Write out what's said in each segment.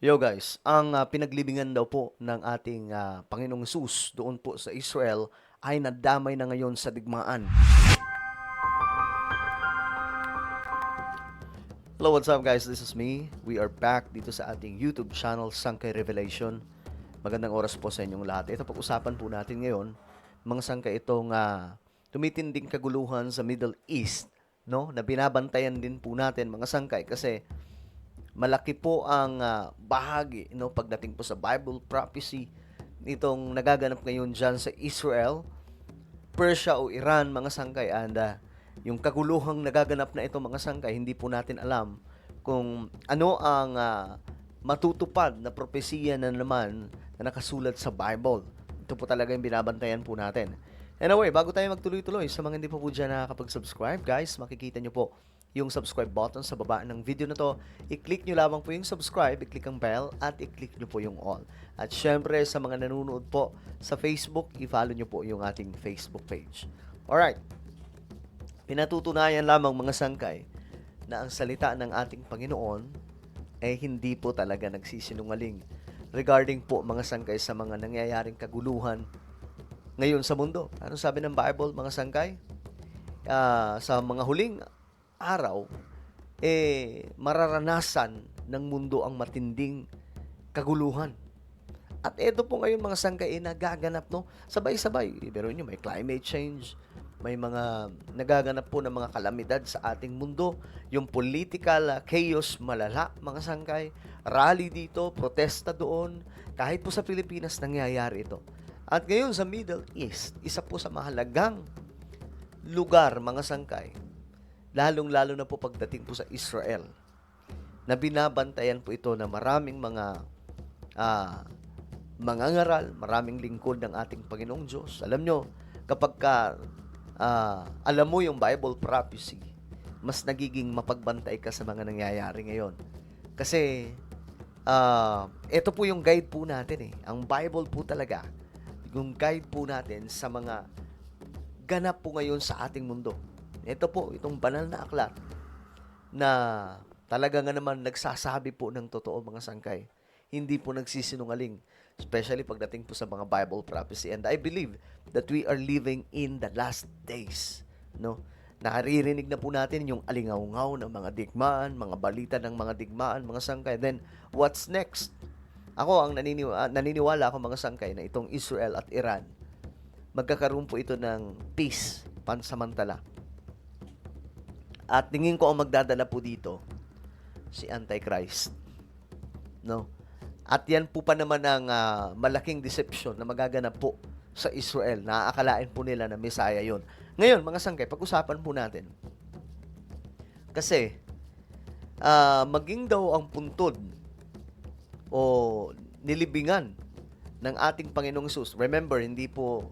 Yo guys, ang pinaglibingan daw po ng ating Panginoong Hesus doon po sa Israel ay nadamay na ngayon sa digmaan. Hello, what's up guys? This is me. We are back dito sa ating YouTube channel, Sangkay Revelation. Magandang oras po sa inyong lahat. Ito pag-usapan po natin ngayon, mga sangkay itong tumitinding kaguluhan sa Middle East, no? Na binabantayan din po natin mga sangkay kasi malaki po ang bahagi no pagdating po sa Bible prophecy nitong nagaganap ngayon diyan sa Israel, Persia o Iran mga sangkay and yung kaguluhang nagaganap na ito mga sangkay hindi po natin alam kung ano ang matutupad na propesiya na naman na nakasulat sa Bible. Ito po talaga yung binabantayan po natin. Anyway, bago tayo magtuloy-tuloy, sa mga hindi pa po dyan nakakapag-subscribe, guys, makikita nyo po yung subscribe button sa baba ng video na to. I-click nyo lamang po yung subscribe, i-click ang bell, at i-click nyo po yung all. At syempre, sa mga nanonood po sa Facebook, i-follow nyo po yung ating Facebook page. Alright, pinatutunayan lamang mga sangkay na ang salita ng ating Panginoon ay hindi po talaga nagsisinungaling regarding po mga sangkay sa mga nangyayaring kaguluhan ngayon sa mundo. Ano sabi ng Bible mga sangkay? Sa mga huling araw, mararanasan ng mundo ang matinding kaguluhan. At ito po ngayon mga sangkay nagaganap no, sabay-sabay. Pero nyo, may climate change, may mga nagaganap po ng mga kalamidad sa ating mundo, yung political chaos malala mga sangkay, rally dito, protesta doon, kahit po sa Pilipinas nangyayari ito. At ngayon sa Middle East, isa po sa mahalagang lugar mga sangkay, lalong-lalo na po pagdating po sa Israel, na binabantayan po ito na maraming mga mangangaral, maraming lingkod ng ating Panginoong Diyos. Alam nyo, kapag alam mo yung Bible prophecy, mas nagiging mapagbantay ka sa mga nangyayari ngayon. Kasi, ito po yung guide po natin eh. Ang Bible po talaga, yung guide po natin sa mga ganap po ngayon sa ating mundo. Ito po, itong banal na aklat na talaga nga naman nagsasabi po ng totoo mga sangkay. Hindi po nagsisinungaling, especially pagdating po sa mga Bible prophecy. And I believe that we are living in the last days. No? Naririnig na po natin yung alingaw-ngaw ng mga digmaan, mga balita ng mga digmaan, mga sangkay. Then, what's next? Ako, ang naniniwala ako mga sangkay na itong Israel at Iran, magkakaroon po ito ng peace, pansamantala. At tingin ko ang magdadala po dito, si Antichrist. No? At yan po pa naman ang malaking deception na magaganap po sa Israel. Naaakalain po nila na Messiah yon. Ngayon, mga sangkay, pag-usapan po natin. Kasi, maging daw ang puntod o nilibingan ng ating Panginoong Hesus. Remember, hindi po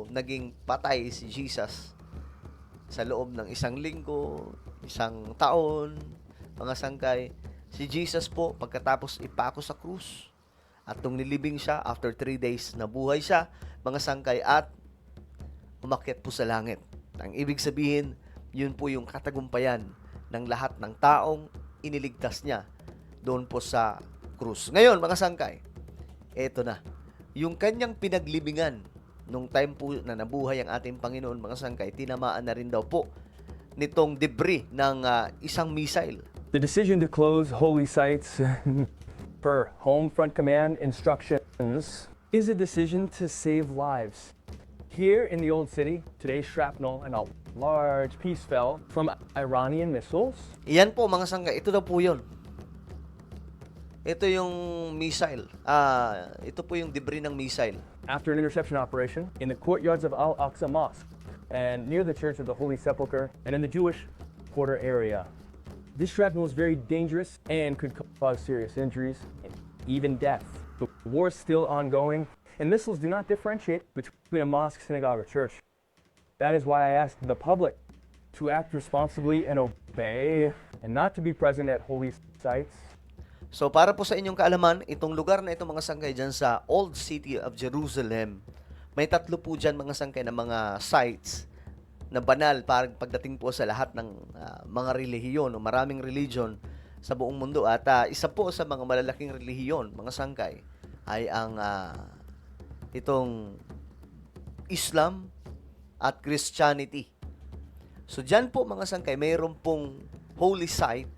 naging patay si Jesus sa loob ng isang linggo, isang taon, mga sangkay. Si Jesus po, pagkatapos ipako sa krus, at nung nilibing siya, after 3 days, nabuhay siya, mga sangkay, at umakyat po sa langit. Ang ibig sabihin, yun po yung katagumpayan ng lahat ng taong iniligtas niya doon po sa krus. Ngayon, mga sangkay, eto na. Yung kanyang pinaglibingan nung time po na nabuhay ang ating Panginoon, mga sangkay, tinamaan na rin daw po nitong debris ng isang missile. The decision to close holy sites per home front command instructions is a decision to save lives. Here in the Old City, today's shrapnel and a large piece fell from Iranian missiles. Iyan po mga sangkay, ito daw po yun. Ito yung missile. Ito po yung debris ng missile. After an interception operation in the courtyards of Al-Aqsa Mosque and near the Church of the Holy Sepulchre and in the Jewish quarter area. This shrapnel is very dangerous and could cause serious injuries and even death. The war is still ongoing, and missiles do not differentiate between a mosque, synagogue, or church. That is why I ask the public to act responsibly and obey, and not to be present at holy sites. So para po sa inyong kaalaman, itong lugar na ito mga sangkay dyan sa Old City of Jerusalem, may 3 po dyan mga sangkay na mga sites na banal pagdating po sa lahat ng mga relihiyon o maraming religion sa buong mundo. At isa po sa mga malalaking relihiyon, mga sangkay, ay ang itong Islam at Christianity. So dyan po mga sangkay, mayroon pong holy site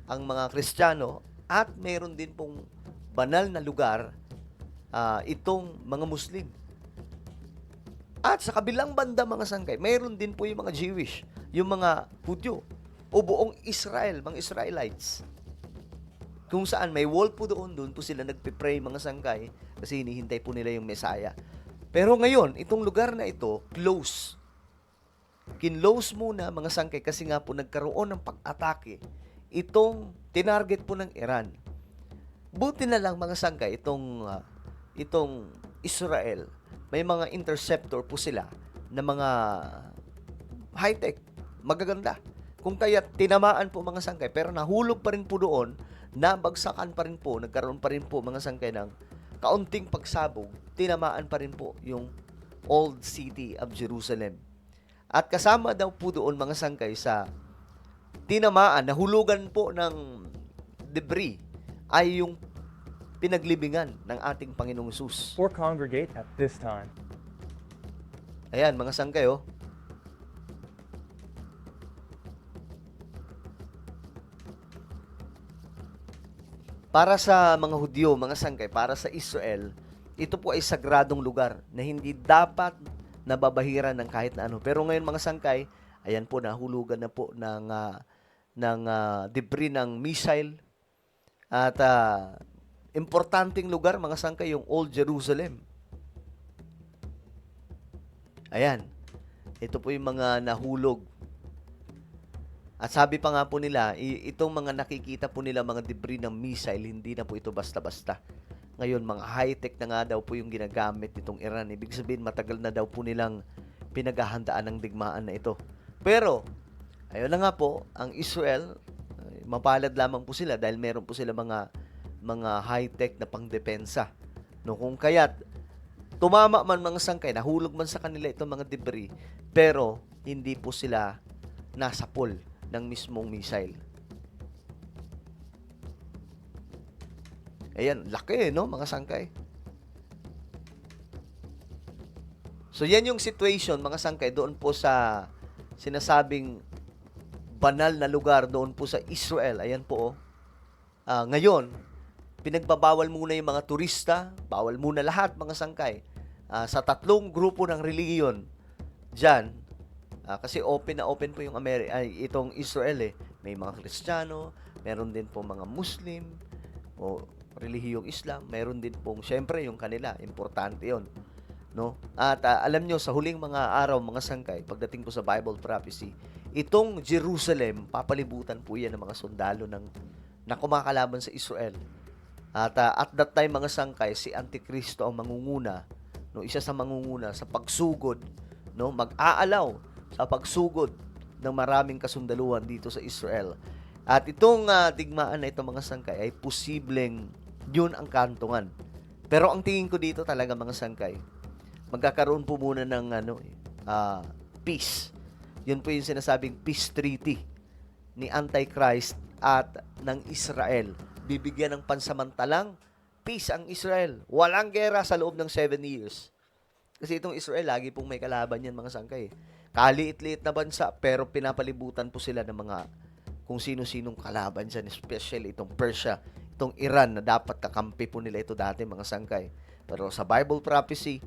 ang mga Kristiyano at mayroon din pong banal na lugar itong mga Muslim. At sa kabilang banda mga sangkay, mayroon din po yung mga Jewish, yung mga Hudyo, o buong Israel, mga Israelites. Kung saan may wall po doon po sila nagpipray mga sangkay kasi hinihintay po nila yung Messiah. Pero ngayon, itong lugar na ito, close. Kinlose muna mga sangkay kasi nga po nagkaroon ng pag-atake itong tinarget po ng Iran. Buti na lang mga sangkay, itong Israel, may mga interceptor po sila na mga high-tech, magaganda. Kung kaya tinamaan po mga sangkay, pero nahulog pa rin po doon, nabagsakan pa rin po, nagkaroon pa rin po mga sangkay ng kaunting pagsabog, tinamaan pa rin po yung Old City of Jerusalem. At kasama daw po doon mga sangkay sa tinamaan, nahulugan po ng debris ay yung pinaglibingan ng ating Panginoong Hesus. or congregate at this time. Ayan, mga sangkay, oh. Para sa mga Hudyo, mga sangkay, para sa Israel, ito po ay sagradong lugar na hindi dapat nababahiran ng kahit na ano. Pero ngayon mga sangkay, ayan po, nahulugan na po ng debris ng missile. At importanteng lugar, mga sangkay, yung Old Jerusalem. Ayan, ito po yung mga nahulog. At sabi pa nga po nila, itong mga nakikita po nila mga debris ng missile, hindi na po ito basta-basta. Ngayon, mga high-tech na nga daw po yung ginagamit nitong Iran. Ibig sabihin, matagal na daw po nilang pinaghahandaan ng digmaan na ito. Pero, ayun na nga po, ang Israel, mapalad lamang po sila dahil meron po sila mga high-tech na pangdepensa. No, kung kaya't tumama man mga sangkay, nahulog man sa kanila itong mga debris, pero hindi po sila nasapol ng mismong missile. Ayan, laki no, mga sangkay. So yan yung situation mga sangkay doon po sa sinasabing banal na lugar doon po sa Israel. Ayan po. Ngayon, pinagbabawal muna yung mga turista, bawal muna lahat mga sangkay. Sa tatlong grupo ng religiyon diyan, kasi open na open po yung itong Israel eh. May mga Kristiyano, meron din po mga Muslim o relihiyong Islam, meron din pong syempre yung kanila, importante 'yon, no? At alam nyo, sa huling mga araw, mga sangkay, pagdating po sa Bible prophecy, itong Jerusalem, papalibutan po yan ng mga sundalo na kumakalaban sa Israel. At that time, mga sangkay, si Antikristo ang mangunguna, no? Isa sa mangunguna sa pagsugod, no? Mag-aalaw sa pagsugod ng maraming kasundaluhan dito sa Israel. At itong digmaan na ito mga sangkay ay posibleng yun ang kantungan. Pero ang tingin ko dito talaga mga sangkay, magkakaroon po muna ng peace. Yun po yung sinasabing peace treaty ni Antichrist at ng Israel. Bibigyan ng pansamantalang peace ang Israel. Walang gera sa loob ng 7 years. Kasi itong Israel, lagi pong may kalaban yan mga sangkay. Kaliit-liit na bansa, pero pinapalibutan po sila ng mga kung sino-sinong kalaban dyan, especially itong Persia, itong Iran na dapat kakampi po nila ito dati mga sangkay. Pero sa Bible prophecy,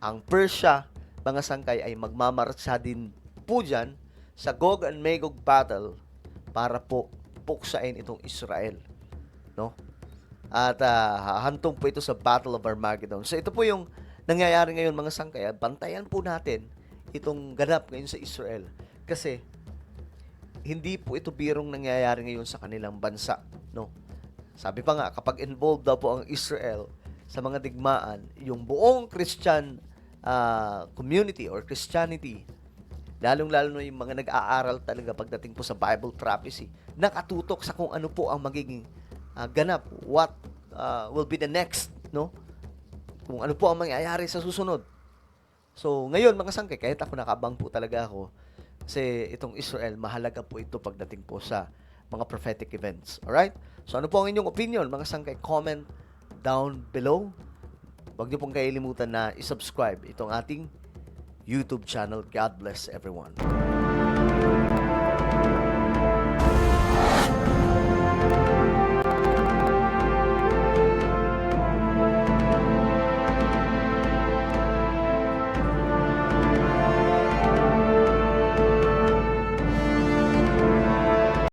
ang Persia, mga sangkay, ay magmamarcha din po dyan sa Gog and Magog battle para po puksain itong Israel. No? At hahantong po ito sa Battle of Armageddon. So ito po yung nangyayari ngayon mga sangkay. Bantayan po natin itong ganap ngayon sa Israel. Kasi hindi po ito birong nangyayari ngayon sa kanilang bansa, no? Sabi pa nga, kapag involved daw po ang Israel sa mga digmaan, yung buong Christian community or Christianity, lalong-lalo na yung mga nag-aaral talaga pagdating po sa Bible prophecy, nakatutok sa kung ano po ang magiging ganap, what will be the next, no? Kung ano po ang mangyayari sa susunod. So, ngayon mga sangkay, kahit ako nakabang po talaga ako, kasi itong Israel, mahalaga po ito pagdating po sa mga prophetic events. Alright? So ano po ang inyong opinion, mga sangkay? Comment down below. Huwag niyo pong kailimutan na isubscribe itong ating YouTube channel. God bless everyone.